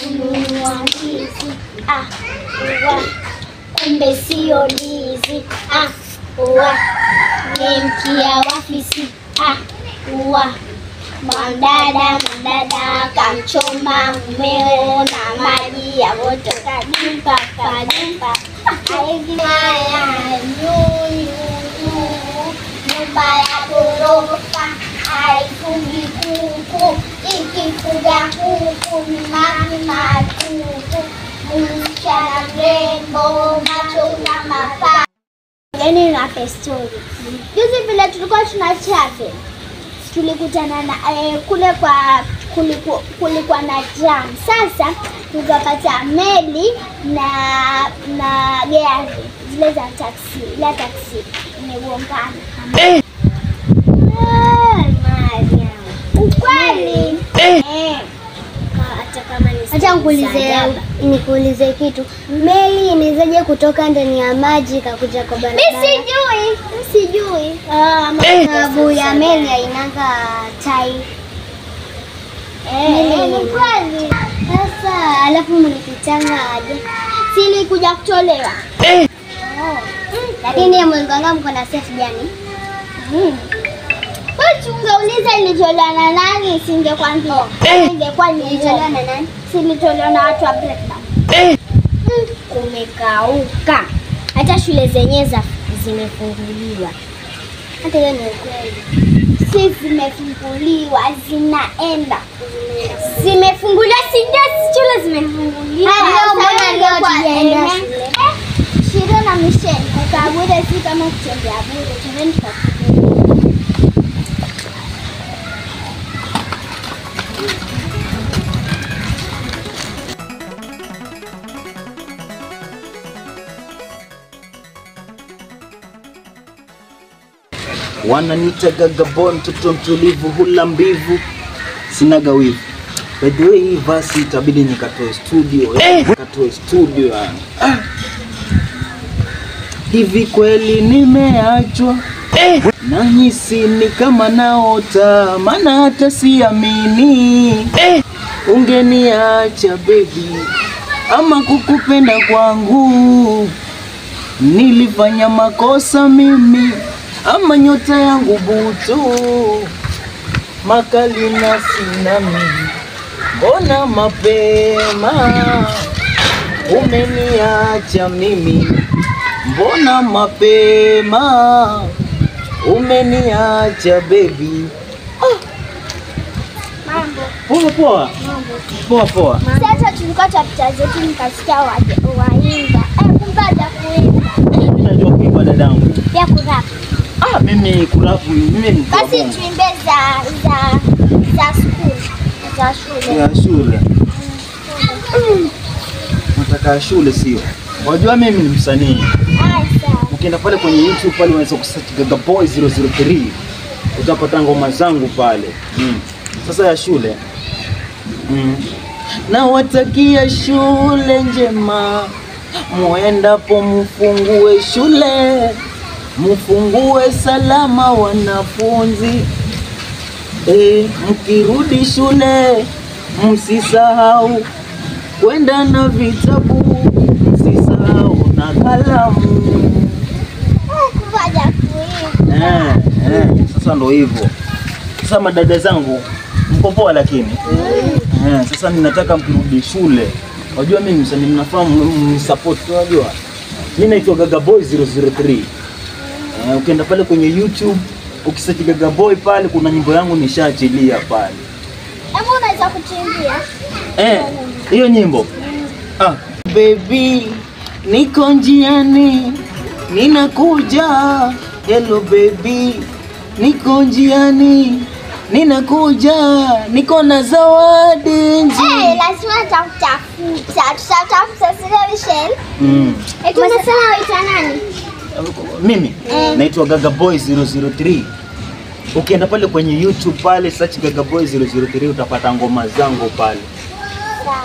kununua ndizi, uwa, kumbe sio ndizi, uwa, nemkia wafisi, uwa, mdada kamchoma mmeo na maji ya moto kadimpa haya nyumba ya ghorofa haifungi kuku, ikifuga kuku ni mami matupu, msichana mrembo macho na mapaa. Yaani na story. Juzi vile tulikuwa tunachave, tulikutana na kulikuwa na jam. Sasa tukapata meli na gari zile za taxi imegongana. Ukweli. Acha nikuulize kitu. Meli inawezaje kutoka ndani ya maji kakuja kwa barabara? Mimi sijui. Sababu ya meli hainanga tai. Ni kweli. Sasa alafu mlipitanga aje? Si nilikuja kutolewa. Lakini mlikuanga mko na set gani? Ungeuliza ilitolewa na nani, singekwambia. Ingekuwa ilitolewa na nani? Silitolewa na watu wa breakdown. Kumekauka. Hata shule zenyewe zimefunguliwa. Hata hiyo ni ukweli. Si zimefunguliwa, zinaenda. Zimefunguliwa, si ndio shule zimefunguliwa. Mbona leo tunaenda shule? Shiro na Michelle, ukabure si kama kutembea bure, twende tukakutane. Wananiita Gagabo, mtoto mtulivu, hula mbivu, sinaga wivu. By the way, hii verse itabidi nikatoe studio. Hivi kweli nimeachwa, nahisi ni kama naota, maana hata siamini. Ungeniacha baby, ama kukupenda kwangu nilifanya makosa mimi, ama nyota yangu butu makali na sina mimi. Mbona mapema umeniacha mimi? Mbona mapema umeniacha baby? Mambo. Poa. Sasa tulikuwa chapter zetu nikasikia waimba. Kumbaja kuimba. Mimi najua kuimba dadangu. Pia kurap. Mimi kurapu mimi ni. Basi tuimbe za shule. Ya shule. Nataka shule sio. Wajua mimi ni msanii. Sawa. Ukienda pale kwenye YouTube pale unaweza kusearch Gagabo 003. Utapata ngoma zangu pale. Sasa ya shule. Na watakia shule njema, muendapo mfungue shule, mfungue salama wanafunzi. Mkirudi shule msisahau kwenda na vitabu, msisahau na kalamu. Kumbaja kuimba. Sasa ndo hivyo. Sasa madada zangu mko poa lakini. Sasa ninataka mkirudi shule. Wajua mimi msanii mnafahamu mnisupport wajua. Mimi naitwa Gagabo 003. Ukienda pale kwenye YouTube ukisearch Gagabo pale kuna nyimbo yangu nishaachilia pale. Hebu unaweza kutuimbia? Hiyo nyimbo. Baby niko njiani ninakuja. Hello baby niko njiani ninakuja, niko na zawadi nje. Lazima tutafuta sio Michelle. Unasema waita nani? Mimi naitwa Gagabo 003. Ukienda pale kwenye YouTube pale search Gagabo 003 utapata ngoma zangu pale. Sawa.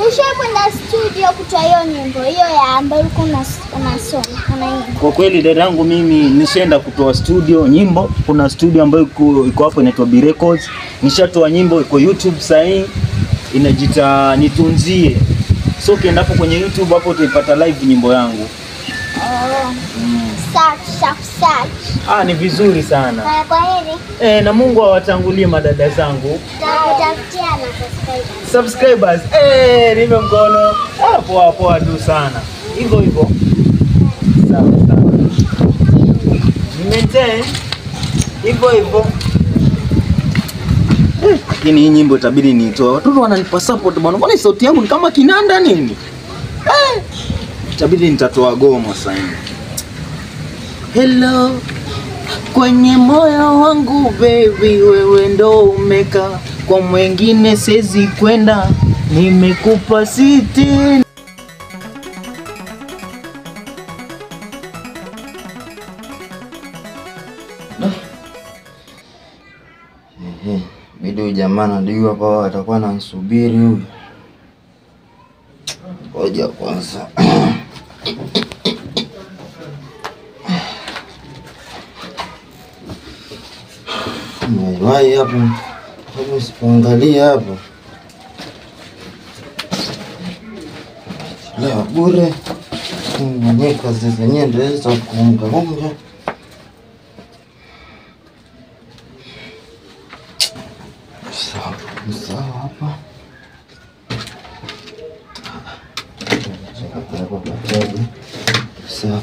Ushakwenda studio kutoa hiyo nyimbo hiyo ya ambayo unasoma unaimba? Kwa kweli dada yangu mimi nishaenda kutoa studio nyimbo. Kuna studio ambayo iko hapo inaitwa B Records. Nishatoa nyimbo iko YouTube sasa hii. inajita Nitunzie. So ukienda hapo kwenye YouTube hapo utaipata live nyimbo yangu. Search. Ni vizuri sana. Kwa heri. Na Mungu awatangulie madada zangu. Takutafutia na Subscribers. Nipe mkono. Poa tu sana. Hivyo. Sawa. Maintain. Hivyo. Lakini hii nyimbo itabidi niitoe. Watoto wananipa support bwana. Mbona sauti yangu ni kama kinanda nini? Itabidi nitatoa goma sasa hivi. Hello. Kwenye moyo wangu baby, wewe ndo umeka. Kwa mwingine siwezi kwenda. Nimekupa siti. Bidu jamaa ndio hapa atakuwa ananisubiri huyu. Ngoja kwanza. Mwai hapo. Hebu siangalie hapo. Leo bure. Mwenye kazi zenyewe ndio za kuunga. Sawa hapa. Sawa.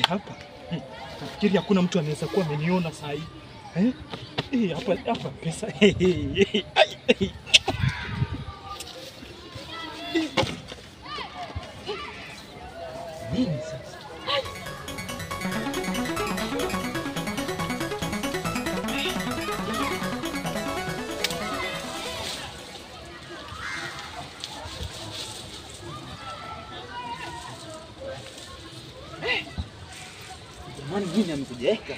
hapa. Nafikiri hakuna mtu anaweza kuwa ameniona saa hii. Hapa pesa. Nini sasa? Jamani, nini amekujaeka?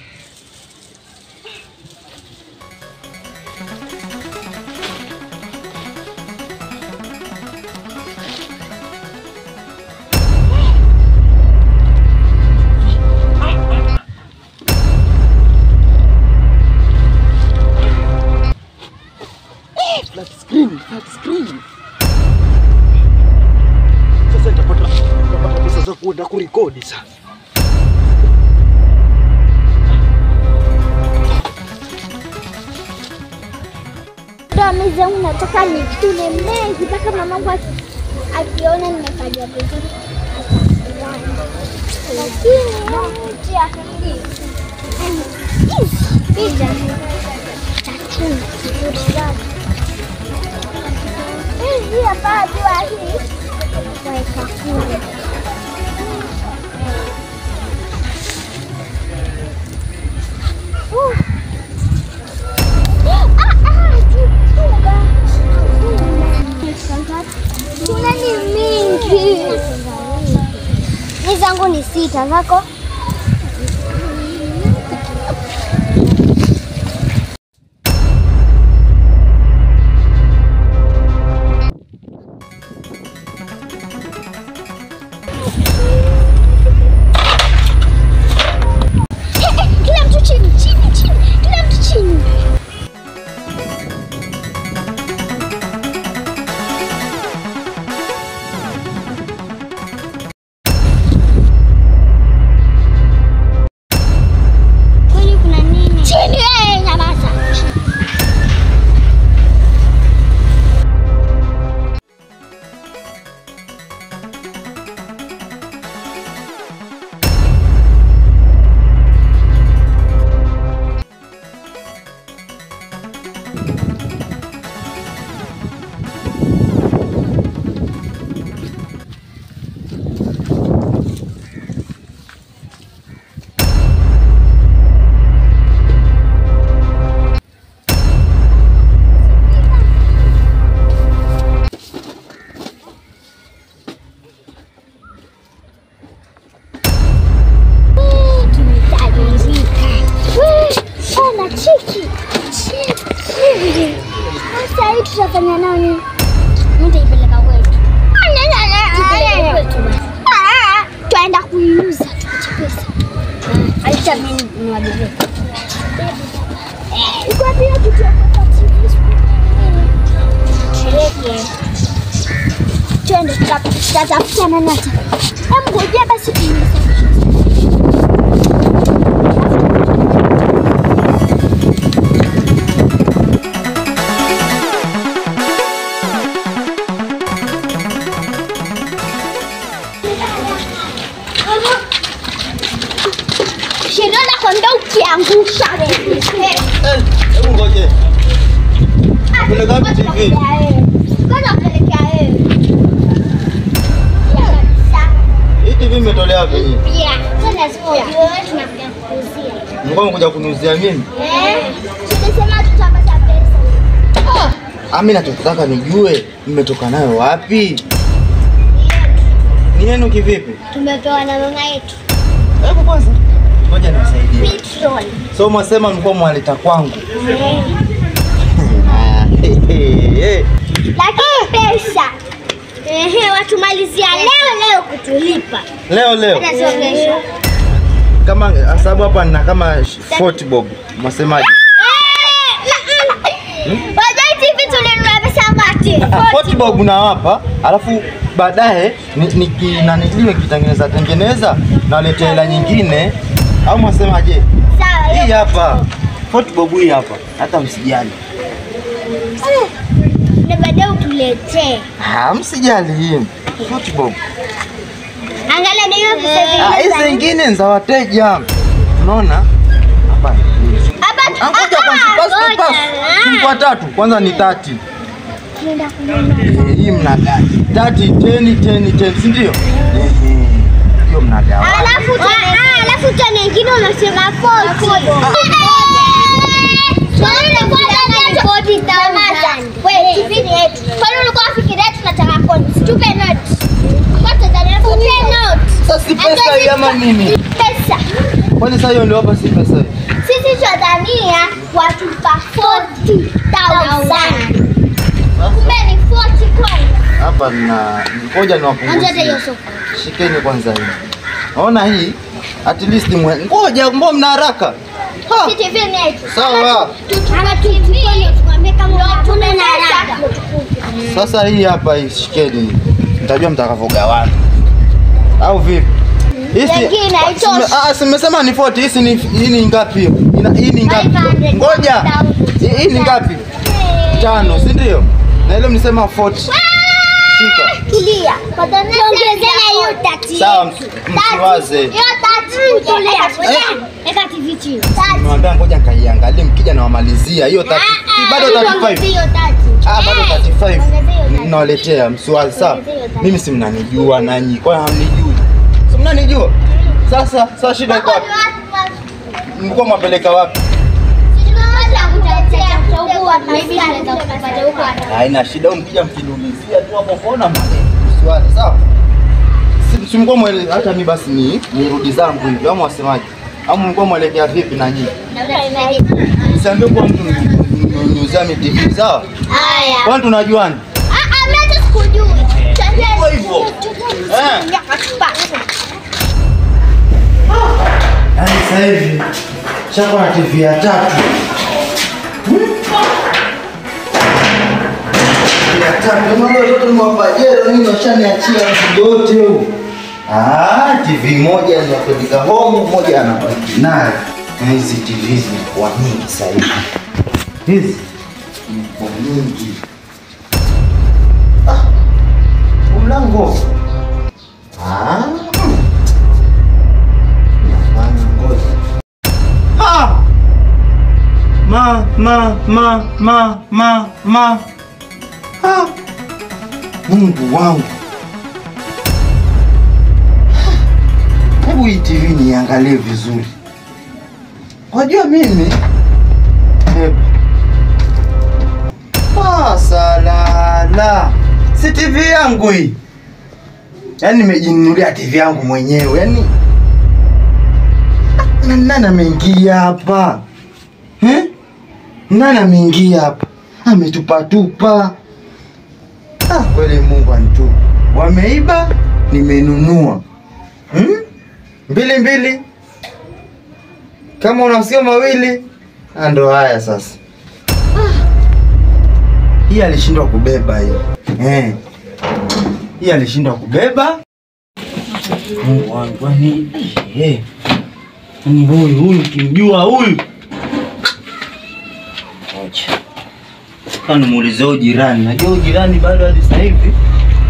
Flat screen. Sasa nitapata pesa za kuenda kurekodi sasa. Mzee, unataka nitule mengi mpaka mamangu akiona nimefanya vizuri. Lakini hii hapa jua hii weka kule. Tuna ni mingi. Ni zangu ni 6 zako. Kila mtu chini. Kila mtu chini. Tutafanya nao nini? Nitaipeleka kwetu. Tuenda kuiuza tupate pesa. Acha mimi niwaambie. Kwa pia twende tutatafuta nani. Ngoja basi ukiangusha hebu ngoje. Kuna gapi TV? Ngoja pelekea wewe. Hii TV imetolea wapi hii? Pia. Sasa sio tunakuja kukuzia. Mungu anakuja kuniuzia mimi? Tulisema tutapata pesa. Mimi nataka nijue mmetoka nayo wapi? Ni yenu kivipi? Tumepewa na mama yetu. Hebu kwanza ngoja nisaidie. Petrol. So mwasema mlikuwa mwaleta kwangu. Lakini pesa. Watumalizia leo kutulipa. Leo. Hata sio kesho. Kama sababu hapa nina kama 40 bob. Mwasemaje? Baadaye TV tulinunua pesa ngapi? 40 bob nawapa, alafu baadaye nikitengeneza naleta hela nyingine, au mwasemaje? Sawa. Hii hapa 40 bob hii hapa, hata msijali. Na baadaye utuletee. Msijali hii 40 bob. Angalia ndio hizi zingine ni za wateja. Unaona? Hapa. Ngoja kwanza kwa tatu. Kwanza ni 30. Hii mnagawa. 30 10 si ndio? Hiyo mnagawa. Alafu tena nyingine unasema 40. Sasa si pesa hii ama nini? Pesa. Kwani sasa hiyo ndio hapa si pesa hii? Sisi tunadhania watupa 40,000. Kumbe ni 40 coins. Hapa na ngoja niwapunguzie. Shikeni kwanza hii. Naona hii at least ngoja mbona mna haraka? Sawa. Sasa hii hapa hii shikeni. Mtajua mtakavogawana. Au vipi? Simesema ni 40. Hii ni ngapi hiyo? Hii ni ngapi? Ngoja. Hii ni ngapi? 5, si ndio? Na ile mlisema 40. Shika. Tulia. Tuongezea hiyo 30. Sawa, msiwaze. Hiyo 30 tulia. Eka TV chini. Niwaambia ngoja kaiangalie mkija na wamalizia hiyo 30. Bado 35. Bado 35. Ninawaletea msiwaze sawa. Mimi si mnanijua nanyi. Kwa hamnijui. Si mnanijua? Sasa shida iko wapi? Mko mwapeleka wapi? Haina shida, mkija mkidumizia tu hapo kona msiwaze sawa. Simko mwele hata mimi basi nirudi zangu hivi au wasemaje? Au mko mwelekea vipi na nyinyi? Nisambe kwa mtu niuzia TV sawa? Haya. Kwani tunajuana? Mimi hata sikujui. Kwa hivyo. Yaani sasa hivi shaka na TV ya 3. Ya 3 mama watoto ni mapajero nini washaniachia mzigo wote huu. TV moja ni yapeleka home, moja anabaki nayo. Na hizi TV zilikuwa nyingi sasa hivi. Hizi zilikuwa nyingi. Mlango. Mungu wangu. Hebu hii TV niangalie vizuri. Wajua mimi? Hebu. Salala. Si TV yangu hii. Yaani nimejinunulia TV yangu mwenyewe. Yaani nani ameingia hapa? Nani ameingia hapa? Ametupa. Kweli Mungu anitupa. Wameiba, nimenunua. Mbili. Kama unasikia mawili, ndo haya sasa. Hii alishindwa kubeba hii. Hii alishindwa kubeba. Mungu wangu ni huyu kimjua huyu. Kana muulize huyu jirani. Najua jirani bado hadi sasa hivi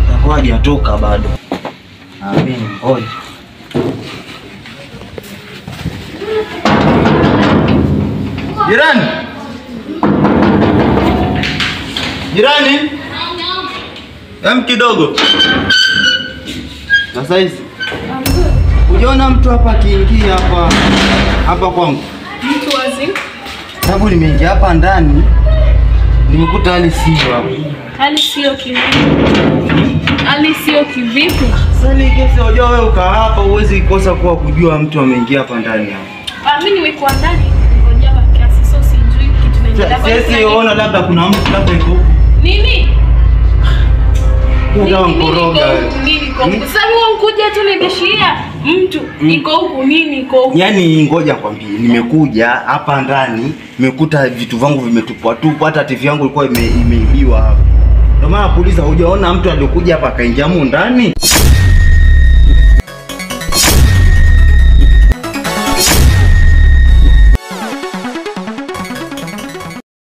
atakuwa hajatoka bado. Mimi ngoja. Jirani. Kidogo. Sasa hizi. Unaona mtu hapa akiingia hapa kwangu. Mtu wazi? Sababu nimeingia hapa ndani nimekuta hali sio hapo. Hali sio kivipi? Hali sio kivipi? Sasa ni kesi unajua wewe ukaa hapa uwezi kosa kuwa kujua mtu ameingia hapa ndani hapa. Mimi nimekuwa ndani. Ngoja hapa kiasi so sijui kitu kinaendelea. Sasa unaona labda kuna mtu labda yuko. Nini? Ndio mkoroga. Sasa wewe unkuja tu nigeshia mtu iko huku nini iko huku? Yaani ngoja kwambie nimekuja hapa ndani nimekuta vitu vangu vimetupwa tu hata TV yangu ilikuwa imeibiwa hapa. Ndio maana kuuliza hujaona mtu aliyokuja hapa akaingia mu ndani?